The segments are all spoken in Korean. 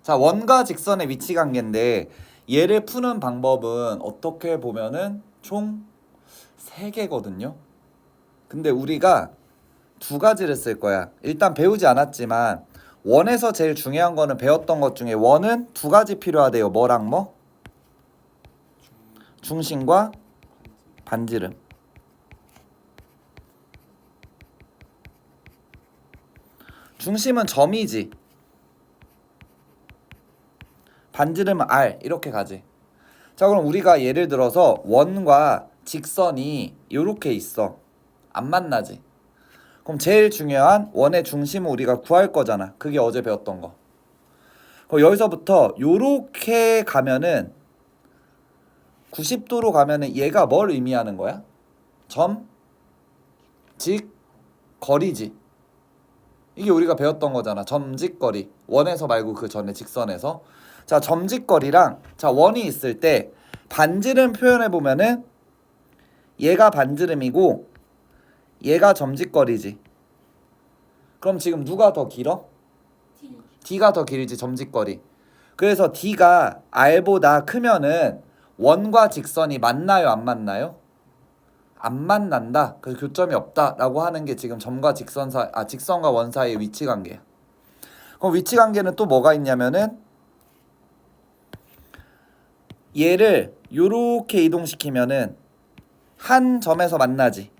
자, 원과 직선의 위치 관계인데 얘를 푸는 방법은 어떻게 보면은 총 3개거든요. 근데 우리가 2가지를 쓸 거야. 일단 배우지 않았지만 원에서 제일 중요한 거는 배웠던 것 중에 원은 2가지 필요하대요. 뭐랑 뭐? 중심과 반지름. 중심은 점이지. 반지름은 R 이렇게 가지. 자, 그럼 우리가 예를 들어서 원과 직선이 이렇게 있어. 안 만나지. 그럼 제일 중요한 원의 중심을 우리가 구할 거잖아. 그게 어제 배웠던 거. 그럼 여기서부터 요렇게 가면은 90도로 가면은 얘가 뭘 의미하는 거야? 점, 직, 거리지. 이게 우리가 배웠던 거잖아. 점직거리. 원에서 말고 그 전에 직선에서. 자, 점직거리랑 자, 원이 있을 때 반지름 표현해 보면은 얘가 반지름이고 얘가 점직거리지. 그럼 지금 누가 더 길어? D가 더 길지, 점직거리. 그래서 D가 R보다 크면은 원과 직선이 만나요, 안 만나요? 안 만난다. 그래서 교점이 없다라고 하는 게 지금 점과 직선과 원 사이의 위치 관계야. 그럼 위치 관계는 또 뭐가 있냐면은 얘를 요렇게 이동시키면은 한 점에서 만나지.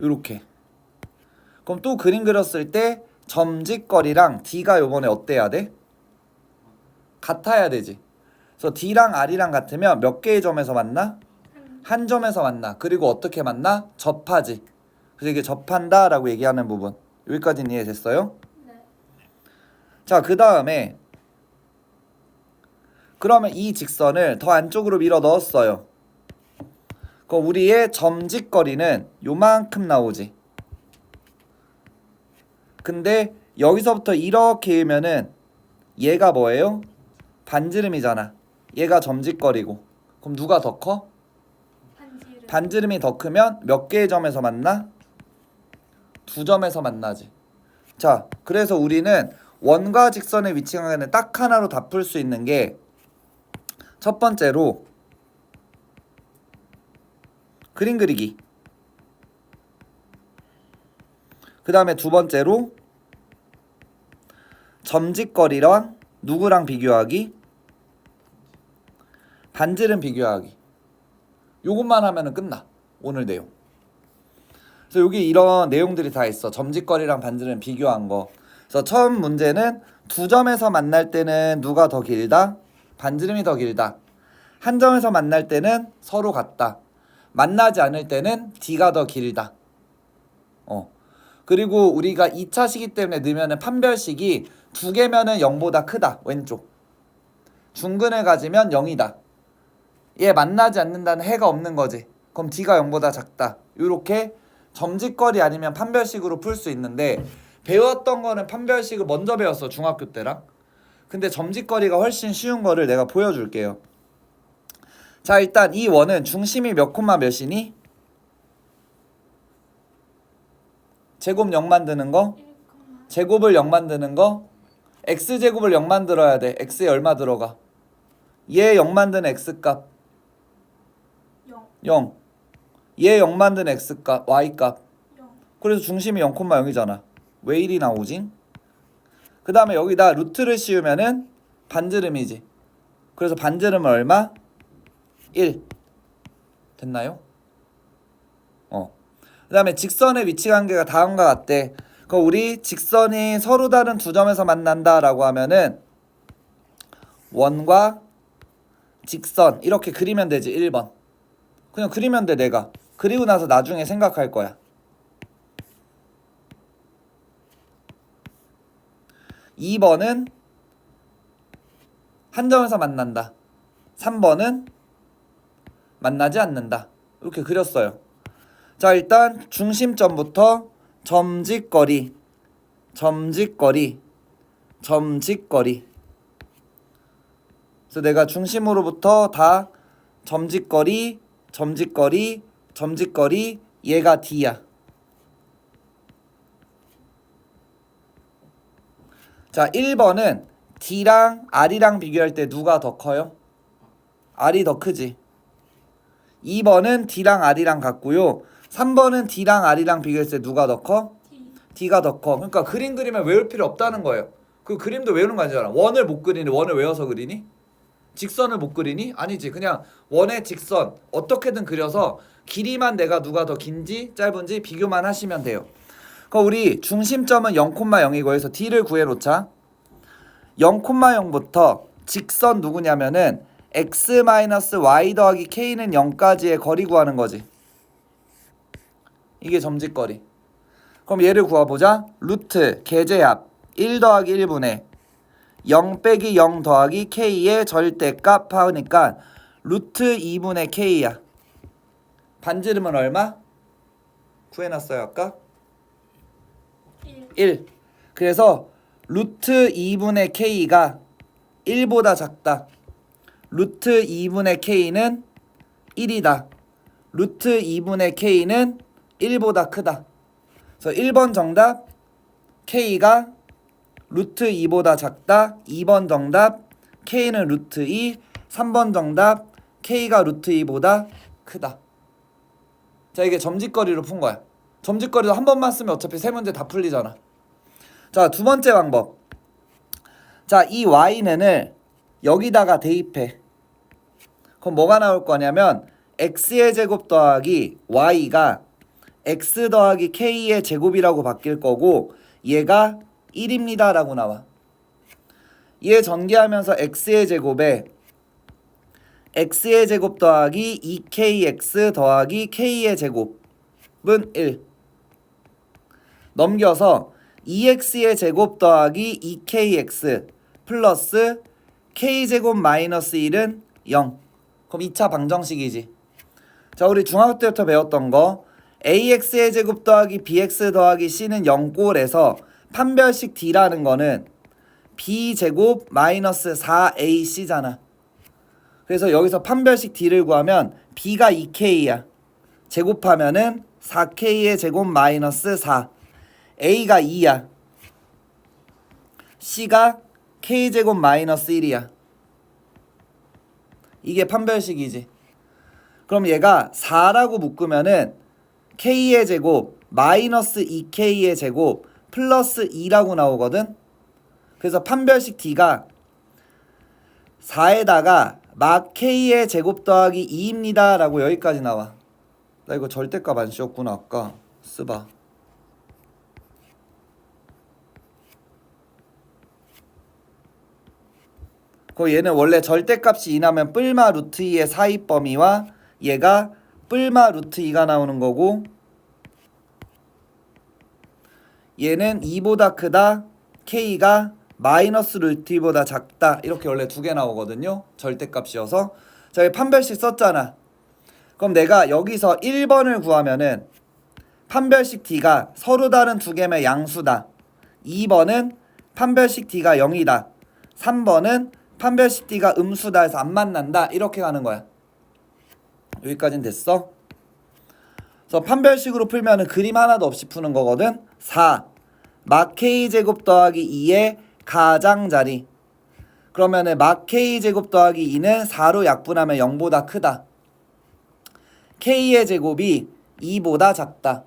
요렇게. 그럼 또 그림 그렸을 때 점직거리랑 D가 요번에 어때야 돼? 같아야 되지. 그래서 D랑 R이랑 같으면 몇 개의 점에서 만나? 한 점에서 만나. 그리고 어떻게 만나? 접하지. 그래서 이게 접한다라고 얘기하는 부분. 여기까지는 이해됐어요? 네. 자, 그 다음에 그러면 이 직선을 더 안쪽으로 밀어 넣었어요. 그럼 우리의 점직거리는 요만큼 나오지. 근데 여기서부터 이렇게 이으면은 얘가 뭐예요? 반지름이잖아. 얘가 점직거리고. 그럼 누가 더 커? 반지름. 반지름이 더 크면 몇 개의 점에서 만나? 2점에서 만나지. 자, 그래서 우리는 원과 직선의 위치 관계는 딱 하나로 다 풀 수 있는 게 첫 번째로 그림 그리기. 그 다음에 두 번째로 점직거리랑 누구랑 비교하기? 반지름 비교하기. 요것만 하면은 끝나. 오늘 내용. 그래서 여기 이런 내용들이 다 있어. 점직거리랑 반지름 비교한 거. 그래서 처음 문제는 2점에서 만날 때는 누가 더 길다? 반지름이 더 길다. 한 점에서 만날 때는 서로 같다. 만나지 않을 때는 D가 더 길다. 그리고 우리가 2차식이기 때문에 넣으면은 판별식이 2개면은 0보다 크다. 왼쪽. 중근을 가지면 0이다. 얘 만나지 않는다는 해가 없는 거지. 그럼 D가 0보다 작다. 이렇게 점직거리 아니면 판별식으로 풀 수 있는데 배웠던 거는 판별식을 먼저 배웠어. 중학교 때랑. 근데 점직거리가 훨씬 쉬운 거를 내가 보여줄게요. 자, 일단 이 원은 중심이 몇 콤마 몇이니? 제곱 0 만드는 거? 1, 제곱을 0 만드는 거? x제곱을 0 만들어야 돼. x에 얼마 들어가? 얘 0 만드는 x값 0, 0. 얘 0 만드는 x값 y값. 0. 그래서 중심이 0,0이잖아. 왜 1이 나오지? 그 다음에 여기다 루트를 씌우면은 반지름이지. 그래서 반지름은 얼마? 1. 됐나요? 그 다음에 직선의 위치 관계가 다음과 같대. 그럼 우리 직선이 서로 다른 2점에서 만난다라고 하면은 원과 직선 이렇게 그리면 되지. 1번. 그냥 그리면 돼. 내가. 그리고 나서 나중에 생각할 거야. 2번은 한 점에서 만난다. 3번은 만나지 않는다. 이렇게 그렸어요. 자, 일단 중심점부터 점직거리. 그래서 내가 중심으로부터 다 점직거리, 얘가 D야. 자, 1번은 D랑 R이랑 비교할 때 누가 더 커요? R이 더 크지. 2번은 D랑 R이랑 같고요. 3번은 D랑 R이랑 비교했을 때 누가 더 커? D. D가 더 커. 그러니까 그림 그리면 외울 필요 없다는 거예요. 그 그림도 외우는 거 아니잖아. 원을 못 그리니 원을 외워서 그리니? 직선을 못 그리니? 아니지. 그냥 원의 직선 어떻게든 그려서 길이만 내가 누가 더 긴지 짧은지 비교만 하시면 돼요. 그럼 우리 중심점은 0,0이고 여기서 D를 구해놓자. 0,0부터 직선 누구냐면은 x-y 더하기 k는 0까지의 거리 구하는 거지. 이게 점직거리. 그럼 얘를 구해보자. 루트 계제합 1 더하기 1분의 0 빼기 0 더하기 k의 절대값 하니까 루트 2분의 k야. 반지름은 얼마? 구해놨어요 아까? 1. 1. 그래서 루트 2분의 k가 1보다 작다. 루트 2분의 k는 1이다. 루트 2분의 k는 1보다 크다. 그래서 1번 정답 k가 루트 2보다 작다. 2번 정답 k는 루트 2. 3번 정답 k가 루트 2보다 크다. 자, 이게 점직거리로 푼 거야. 점직거리도 한 번만 쓰면 어차피 세 문제 다 풀리잖아. 자, 두 번째 방법. 자, 이 y는을 여기다가 대입해. 그럼 뭐가 나올 거냐면 x의 제곱 더하기 y가 x 더하기 k의 제곱이라고 바뀔 거고 얘가 1입니다 라고 나와. 얘 전개하면서 x의 제곱에 x의 제곱 더하기 2kx 더하기 k의 제곱은 1. 넘겨서 2x의 제곱 더하기 2kx 플러스 k제곱 마이너스 1은 0. 그럼 2차 방정식이지. 자, 우리 중학교 때부터 배웠던 거 ax의 제곱 더하기 bx 더하기 c는 0꼴에서 판별식 d라는 거는 b제곱 마이너스 4ac잖아. 그래서 여기서 판별식 d를 구하면 b가 2k야. 제곱하면은 4k의 제곱 마이너스 4. a가 2야. c가 k제곱 마이너스 1이야. 이게 판별식이지. 그럼 얘가 4라고 묶으면은 k의 제곱 마이너스 2k의 제곱 플러스 2라고 나오거든. 그래서 판별식 d가 4에다가 막 k의 제곱 더하기 2입니다 라고 여기까지 나와. 나 이거 절대값 안 씌웠구나 아까. 쓰봐. 그 얘는 원래 절대값이 2나면 뿔마 루트 2의 사이 범위와 얘가 뿔마 루트 2가 나오는 거고 얘는 2보다 크다. k가 마이너스 루트 2보다 작다. 이렇게 원래 두 개 나오거든요. 절대값이어서. 자, 여기 판별식 썼잖아. 그럼 내가 여기서 1번을 구하면은 판별식 d가 서로 다른 두 개의 양수다. 2번은 판별식 d가 0이다. 3번은 판별식 d가 음수다 해서 안 만난다. 이렇게 가는 거야. 여기까지는 됐어? 그래서 판별식으로 풀면은 그림 하나도 없이 푸는 거거든. 4 막 k제곱 더하기 2의 가장자리. 그러면은 막 k제곱 더하기 2는 4로 약분하면 0보다 크다. k의 제곱이 2보다 작다.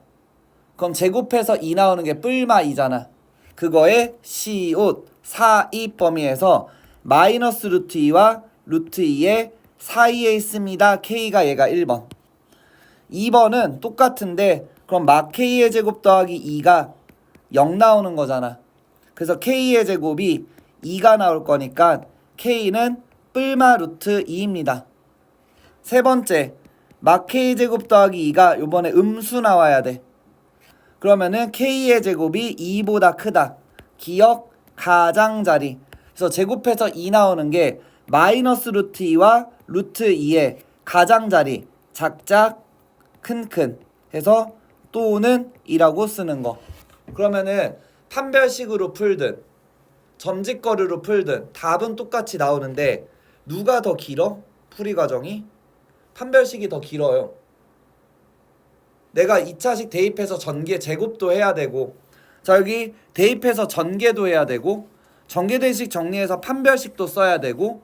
그럼 제곱해서 2 나오는 게 뿔마 2잖아. 그거에 시옷 4, 2 범위에서 마이너스 루트 2와 루트 2의 사이에 있습니다. k가 얘가 1번. 2번은 똑같은데 그럼 막 k의 제곱 더하기 2가 0 나오는 거잖아. 그래서 k의 제곱이 2가 나올 거니까 k는 뿔마 루트 2입니다. 세 번째, 막 k 제곱 더하기 2가 요번에 음수 나와야 돼. 그러면은 k의 제곱이 2보다 크다. 기억 가장자리. 그래서 제곱해서 2 나오는 게 마이너스 루트 2와 루트 2의 가장자리. 작작 큰큰 해서 또는 2라고 쓰는 거. 그러면은 판별식으로 풀든 점직거리로 풀든 답은 똑같이 나오는데 누가 더 길어? 풀이 과정이? 판별식이 더 길어요. 내가 2차식 대입해서 전개 제곱도 해야 되고 자 여기 대입해서 전개도 해야 되고 전개대식 정리해서 판별식도 써야 되고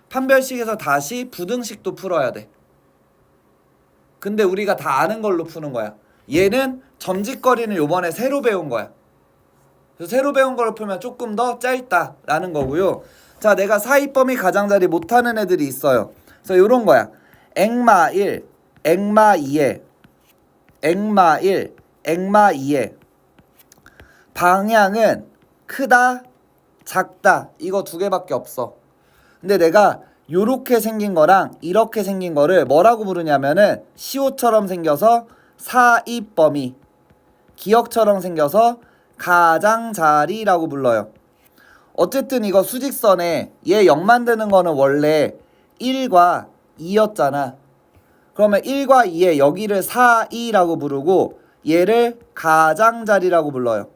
판별식에서 다시 부등식도 풀어야 돼. 근데 우리가 다 아는 걸로 푸는 거야. 얘는 점짓거리는 요번에 새로 배운 거야. 그래서 새로 배운 걸 풀면 조금 더 짧다라는 거고요. 자, 내가 사이범위 가장자리 못하는 애들이 있어요. 그래서 요런 거야. 액마 1, 액마 2에 액마 1, 액마 2에 방향은 크다, 작다 이거 두 개밖에 없어. 근데 내가 요렇게 생긴 거랑 이렇게 생긴 거를 뭐라고 부르냐면은 시호처럼 생겨서 사이범위, 기역처럼 생겨서 가장자리라고 불러요. 어쨌든 이거 수직선에 얘 0 만드는 거는 원래 1과 2였잖아. 그러면 1과 2의 여기를 사이라고 부르고 얘를 가장자리라고 불러요.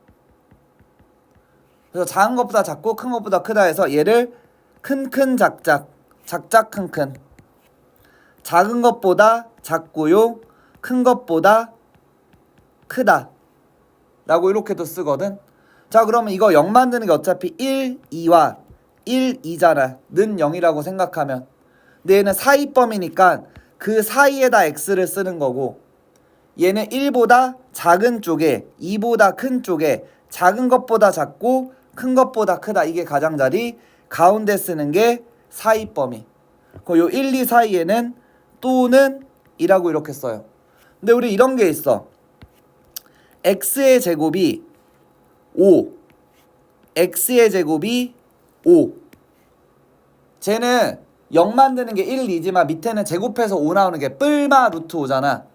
그래서 작은 것보다 작고 큰 것보다 크다 해서 얘를 큰큰 작작, 작작 큰큰, 작은 것보다 작고요 큰 것보다 크다 라고 이렇게도 쓰거든. 자, 그러면 이거 0 만드는 게 어차피 1, 2와 1, 2잖아. 는 0이라고 생각하면. 근데 얘는 사이범위니까 그 사이에다 x를 쓰는 거고 얘는 1보다 작은 쪽에 2보다 큰 쪽에 작은 것보다 작고 큰 것보다 크다. 이게 가장자리. 가운데 쓰는 게 사이범위. 그 요 1, 2 사이에는 또는 이라고 이렇게 써요. 근데 우리 이런 게 있어. x의 제곱이 5, x의 제곱이 5. 쟤는 0 만드는 게 1, 2지만 밑에는 제곱해서 5 나오는 게 뿔마 루트 5잖아.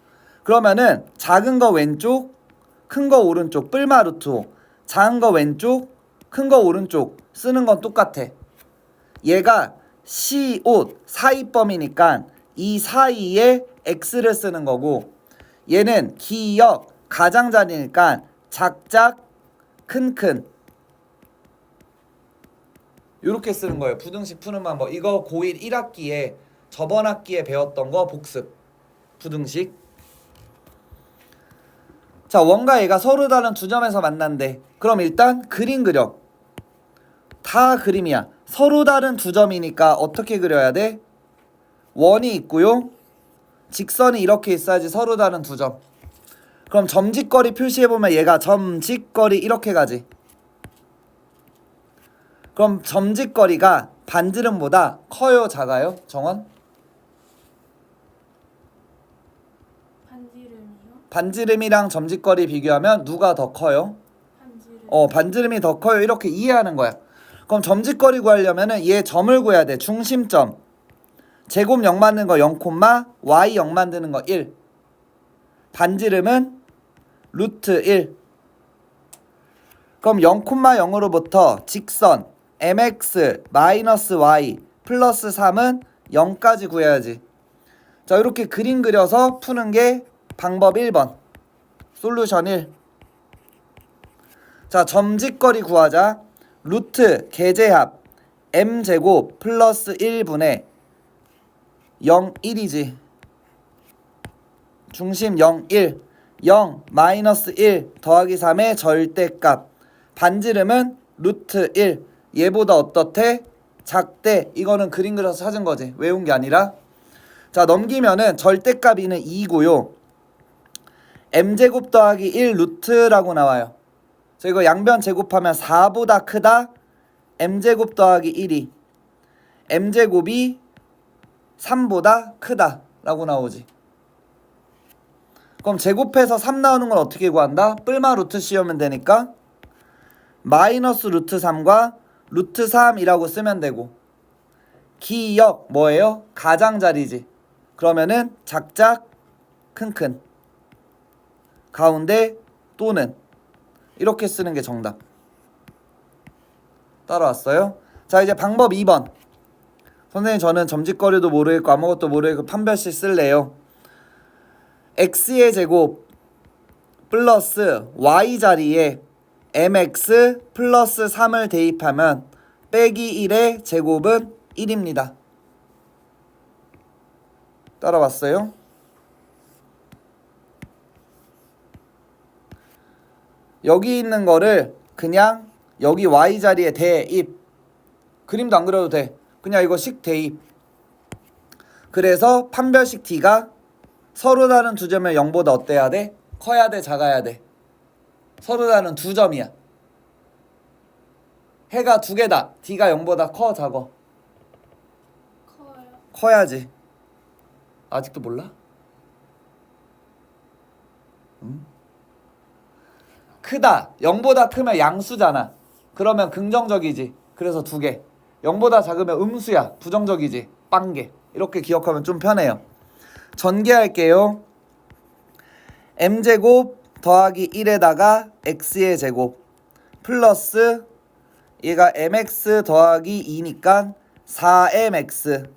그러면은 작은 거 왼쪽, 큰 거 오른쪽 뿔마 루트 5. 작은 거 왼쪽, 큰 거 오른쪽 쓰는 건 똑같아. 얘가 시옷 사이범위니까 이 사이에 x를 쓰는 거고 얘는 기역 가장자리니까 작작 큰큰 요렇게 쓰는 거예요. 부등식 푸는 방법. 이거 고1 1학기에 저번 학기에 배웠던 거 복습. 부등식. 자, 원과 얘가 서로 다른 두 점에서 만난대. 그럼 일단 그림 그려. 다 그림이야. 서로 다른 두 점이니까 어떻게 그려야 돼? 원이 있고요. 직선이 이렇게 있어야지 서로 다른 두 점. 그럼 점짓거리 표시해보면 얘가 점짓거리 이렇게 가지. 그럼 점짓거리가 반지름보다 커요, 작아요? 정원? 반지름이요? 반지름이랑 점짓거리 비교하면 누가 더 커요? 반지름. 반지름이 더 커요. 이렇게 이해하는 거야. 그럼 점짓거리 구하려면은 얘 점을 구해야 돼. 중심점. 제곱 0 만드는 거 0, y 0 만드는 거 1. 반지름은 루트 1. 그럼 0, 0으로부터 직선 mx 마이너스 y 플러스 3은 0까지 구해야지. 자, 이렇게 그림 그려서 푸는 게 방법 1번. 솔루션 1. 자, 점짓거리 구하자. 루트 계제합 m제곱 플러스 1분의 0, 1이지. 중심 0, 1. 0 마이너스 1 더하기 3의 절대값. 반지름은 루트 1. 얘보다 어떻대? 작대. 이거는 그림 그려서 찾은 거지. 외운 게 아니라. 자, 넘기면은 절대값 2는 2고요. m제곱 더하기 1 루트라고 나와요. 자, 이거 양변 제곱하면 4보다 크다. m제곱 더하기 1이 m제곱이 3보다 크다 라고 나오지. 그럼 제곱해서 3 나오는 건 어떻게 구한다? 뿔마 루트 씌우면 되니까 마이너스 루트 3과 루트 3이라고 쓰면 되고 기역 뭐예요? 가장자리지. 그러면은 작작 큰큰 가운데 또는 이렇게 쓰는 게 정답. 따라왔어요? 자, 이제 방법 2번. 선생님, 저는 점짓거리도 모르겠고 아무것도 모르겠고 판별식 쓸래요. x의 제곱 플러스 y 자리에 mx 플러스 3을 대입하면 빼기 1의 제곱은 1입니다. 따라왔어요? 여기 있는 거를 그냥 여기 y 자리에 대입 그림도 안 그려도 돼. 그냥 이거 식 대입. 그래서 판별식 D가 서로 다른 두 점의 0보다 어때야 돼? 커야 돼, 작아야 돼? 서로 다른 두 점이야. 해가 두 개다. D가 0보다 커, 작어? 커요. 커야지. 아직도 몰라? 크다. 0보다 크면 양수잖아. 그러면 긍정적이지. 그래서 두 개. 0보다 작으면 음수야. 부정적이지. 빵개. 이렇게 기억하면 좀 편해요. 전개할게요. m제곱 더하기 1에다가 x의 제곱 플러스 얘가 mx 더하기 2니까 4mx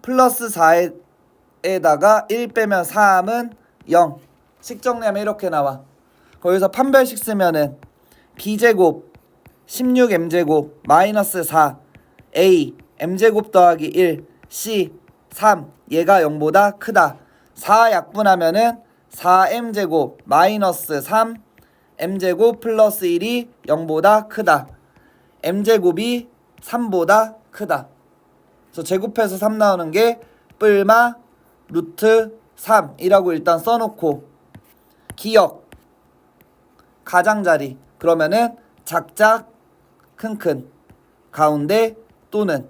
플러스 4에다가 1 빼면 3은 0. 식 정리하면 이렇게 나와. 거기서 판별식 쓰면은 b제곱 16m제곱 마이너스 4 a m제곱 더하기 1 c 3 얘가 0보다 크다. 4 약분하면은 4m제곱 마이너스 3 m제곱 플러스 1이 0보다 크다. m제곱이 3보다 크다. 그래서 제곱해서 3 나오는 게 뿔마 루트 3이라고 일단 써놓고 기억 가장자리 그러면은 작작 큰큰 가운데 또는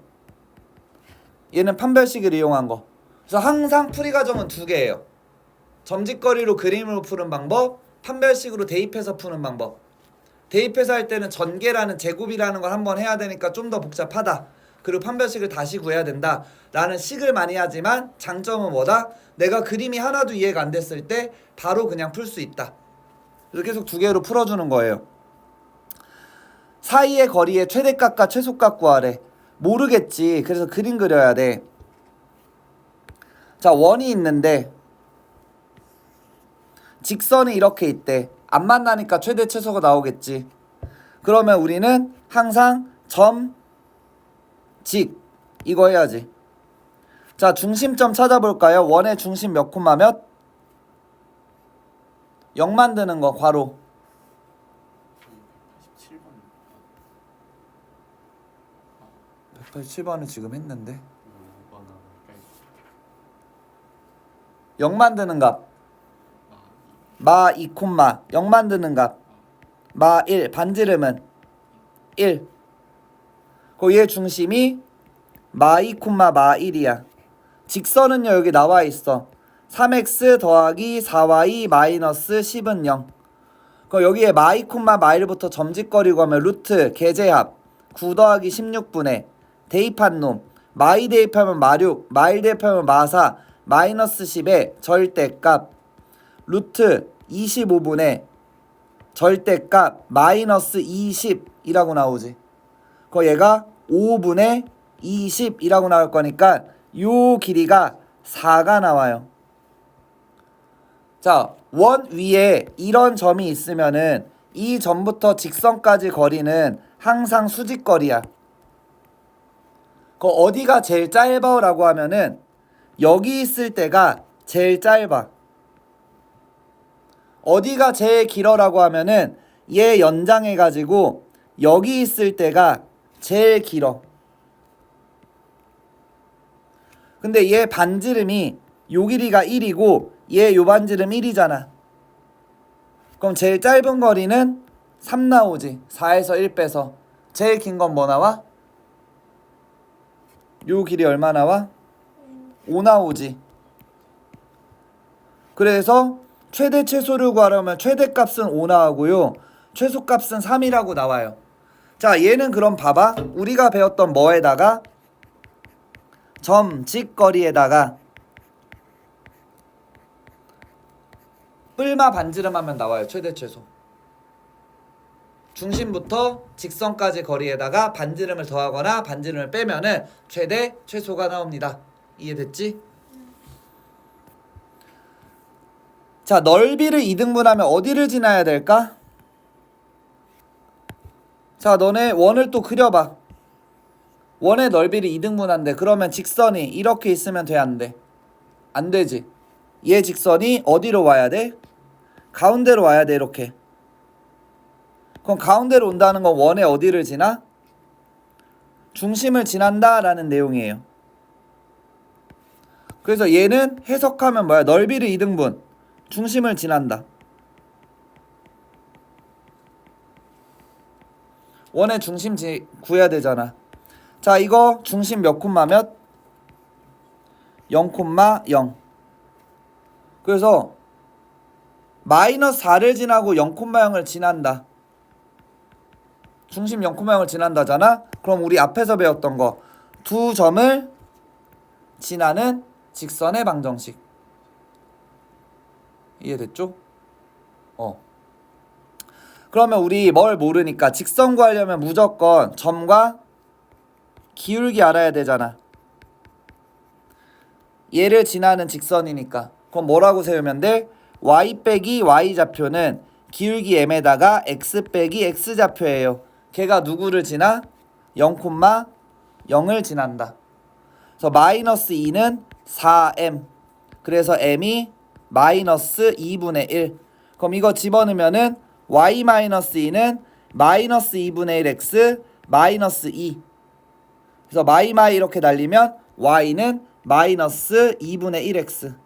얘는 판별식을 이용한 거. 그래서 항상 풀이 과정은 두 개예요. 점짓거리로 그림으로 푸는 방법, 판별식으로 대입해서 푸는 방법. 대입해서 할 때는 전개라는 제곱이라는 걸 한번 해야 되니까 좀 더 복잡하다. 그리고 판별식을 다시 구해야 된다. 라는 식을 많이 하지만 장점은 뭐다? 내가 그림이 하나도 이해가 안 됐을 때 바로 그냥 풀 수 있다. 그래서 계속 두 개로 풀어주는 거예요. 사이의 거리의 최대값과 최소값 구하래. 모르겠지. 그래서 그림 그려야 돼. 자, 원이 있는데 직선이 이렇게 있대. 안 만나니까 최대 최소가 나오겠지. 그러면 우리는 항상 점, 직 이거 해야지. 자, 중심점 찾아볼까요? 원의 중심 몇 콤마 몇? 0 만드는 거 괄호. 187번은 지금 했는데 0 만드는 값 마 2 콤마 0 만드는 값 마 1 반지름은 1. 얘 중심이 마 2 콤마 마 1이야. 직선은요 여기 나와 있어. 3x 더하기 4y 마이너스 10은 0. 여기에 마 2 콤마 마 1부터 점짓거리 구하면 루트 계제합 9 더하기 16분의 대입한 놈 마 2 대입하면 마 6, 마 1 대입하면 마 4 마이너스 10의 절대값 루트 25분의 절대값 마이너스 20이라고 나오지. 얘가 5분의 20이라고 나올 거니까 요 길이가 4가 나와요. 자, 원 위에 이런 점이 있으면은 이 점부터 직선까지 거리는 항상 수직거리야. 어디가 제일 짧아라고 하면은 여기 있을 때가 제일 짧아. 어디가 제일 길어라고 하면은 얘 연장해가지고 여기 있을 때가 제일 길어. 근데 얘 반지름이 요 길이가 1이고 얘 요 반지름 1이잖아. 그럼 제일 짧은 거리는 3 나오지. 4에서 1 빼서. 제일 긴 건 뭐 나와? 요 길이 얼마 나와? 5 나오지. 그래서 최대 최소를 구하려면 최대값은 5 나오고요. 최소값은 3이라고 나와요. 자, 얘는 그럼 봐봐. 우리가 배웠던 뭐에다가 점직거리에다가 뿔마 반지름 하면 나와요. 최대 최소. 중심부터 직선까지 거리에다가 반지름을 더하거나 반지름을 빼면은 최대 최소가 나옵니다. 이해됐지? 자, 넓이를 2등분하면 어디를 지나야 될까? 자, 너네 원을 또 그려봐. 원의 넓이를 2등분한대. 그러면 직선이 이렇게 있으면 돼, 안 돼? 안 되지. 얘 직선이 어디로 와야 돼? 가운데로 와야 돼, 이렇게. 그럼 가운데로 온다는 건 원의 어디를 지나? 중심을 지난다 라는 내용이에요. 그래서 얘는 해석하면 뭐야? 넓이를 이등분, 중심을 지난다. 원의 중심 구해야 되잖아. 자, 이거 중심 몇 콤마 몇? 0,0. 그래서 마이너스 4를 지나고 0,0을 지난다. 중심 0,0을 지난다잖아. 그럼 우리 앞에서 배웠던 거 두 점을 지나는 직선의 방정식. 이해됐죠? 그러면 우리 뭘 모르니까 직선 구하려면 무조건 점과 기울기 알아야 되잖아. 얘를 지나는 직선이니까. 그럼 뭐라고 세우면 돼? y 빼기 y 좌표는 기울기 m에다가 x 빼기 x 좌표예요. 걔가 누구를 지나? 0,0을 지난다. 그래서 마이너스 2는 4m. 그래서 m이 마이너스 2분의 1. 그럼 이거 집어넣으면은 y 마이너스 2는 마이너스 2분의 1x 마이너스 2. 그래서 마이 이렇게 날리면 y는 마이너스 2분의 1x.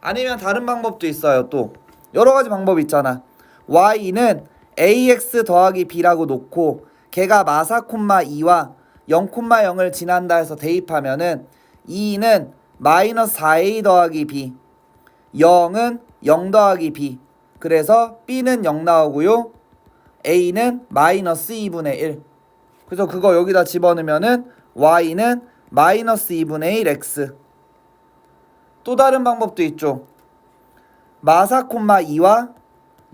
아니면 다른 방법도 있어요. 또 여러 가지 방법이 있잖아. y는 ax 더하기 b라고 놓고 걔가 마사 콤마 2와 0,0을 지난다 해서 대입하면은 2는 마이너스 4a 더하기 b, 0은 0 더하기 b. 그래서 b는 0 나오고요. a는 마이너스 2분의 1. 그래서 그거 여기다 집어넣으면은 y는 마이너스 2분의 1 x. 또 다른 방법도 있죠. 마사 콤마 2와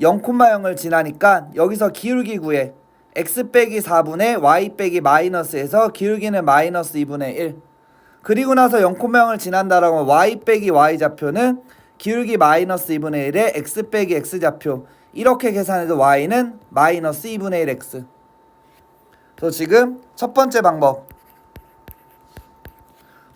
0,0을 지나니까 여기서 기울기 구해. x 빼기 4분의 y 빼기 마이너스에서 기울기는 마이너스 2분의 1. 그리고 나서 0,0을 지난다라고 하면 y 빼기 y 좌표는 기울기 마이너스 2분의 1에 x 빼기 x 좌표. 이렇게 계산해도 y는 마이너스 2분의 1x. 그래서 지금 첫 번째 방법,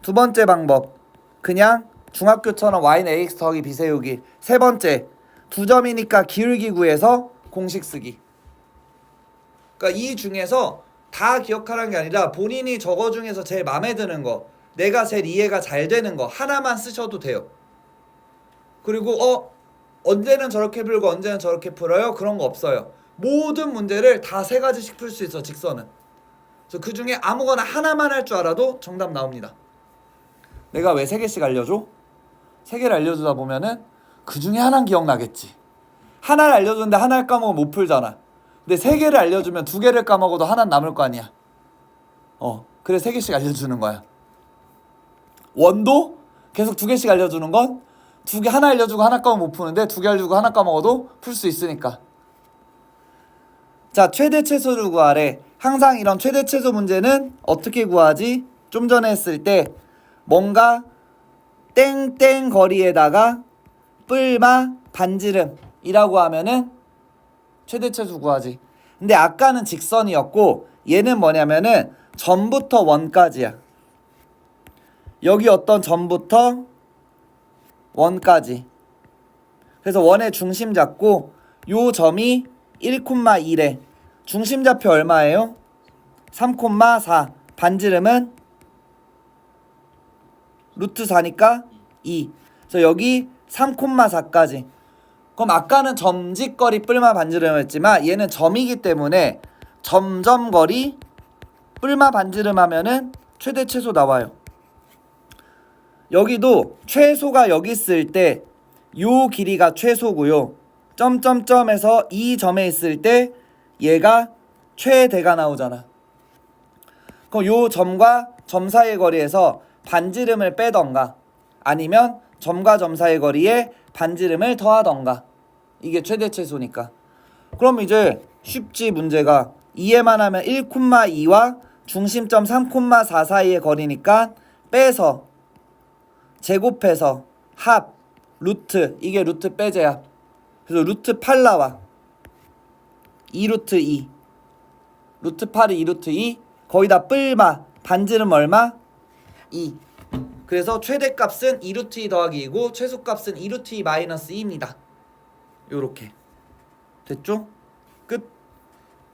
두 번째 방법 그냥 중학교처럼 y는 ax 더하기 b 세우기. 세 번째, 두 점이니까 기울기 구해서 공식 쓰기. 그러니까 이 중에서 다 기억하라는 게 아니라 본인이 저거 중에서 제일 마음에 드는 거, 내가 제일 이해가 잘 되는 거 하나만 쓰셔도 돼요. 그리고 언제는 저렇게 풀고 언제는 저렇게 풀어요? 그런 거 없어요. 모든 문제를 다 세 가지씩 풀 수 있어, 직선은. 그래서 그 중에 아무거나 하나만 할 줄 알아도 정답 나옵니다. 내가 왜 세 개씩 알려줘? 세 개를 알려주다 보면은 그 중에 하나는 기억나겠지. 하나를 알려주는데 하나를 까먹으면 못 풀잖아. 근데 세 개를 알려주면 두 개를 까먹어도 하나는 남을 거 아니야. 그래 세 개씩 알려주는 거야. 원도 계속 두 개씩 알려주는 건 두 개, 하나 알려주고 하나 까먹으면 못 푸는데 두 개 알려주고 하나 까먹어도 풀 수 있으니까. 자, 최대 최소를 구하래. 항상 이런 최대 최소 문제는 어떻게 구하지? 좀 전에 했을 때 뭔가 땡땡 거리에다가 뿔마 반지름이라고 하면은 최대 최소 구하지. 근데 아까는 직선이었고 얘는 뭐냐면은 점부터 원까지야. 여기 어떤 점부터 원까지. 그래서 원의 중심 잡고 요 점이 1,1에 중심 좌표 얼마예요? 3,4. 반지름은 루트 4니까 2. 그래서 여기 3,4까지. 그럼 아까는 점직거리 뿔마 반지름이었지만 얘는 점이기 때문에 점점거리 뿔마 반지름 하면은 최대 최소 나와요. 여기도 최소가 여기 있을 때 요 길이가 최소고요. 점점점에서 이 점에 있을 때 얘가 최대가 나오잖아. 그럼 요 점과 점 사이의 거리에서 반지름을 빼던가 아니면 점과 점 사이의 거리에 반지름을 더하던가. 이게 최대 최소니까. 그럼 이제 쉽지 문제가. 이해만 하면 1,2와 중심점 3,4 사이의 거리니까 빼서 제곱해서 합 루트, 이게 루트 빼제야. 그래서 루트 8 나와. 2루트 2. 루트 8이 2루트 2. 거기다 뿔마 반지름 얼마? 2. 그래서 최대값은 2루트 2 더하기 2고 최소값은 2루트 2 마이너스 2입니다. 요렇게 됐죠?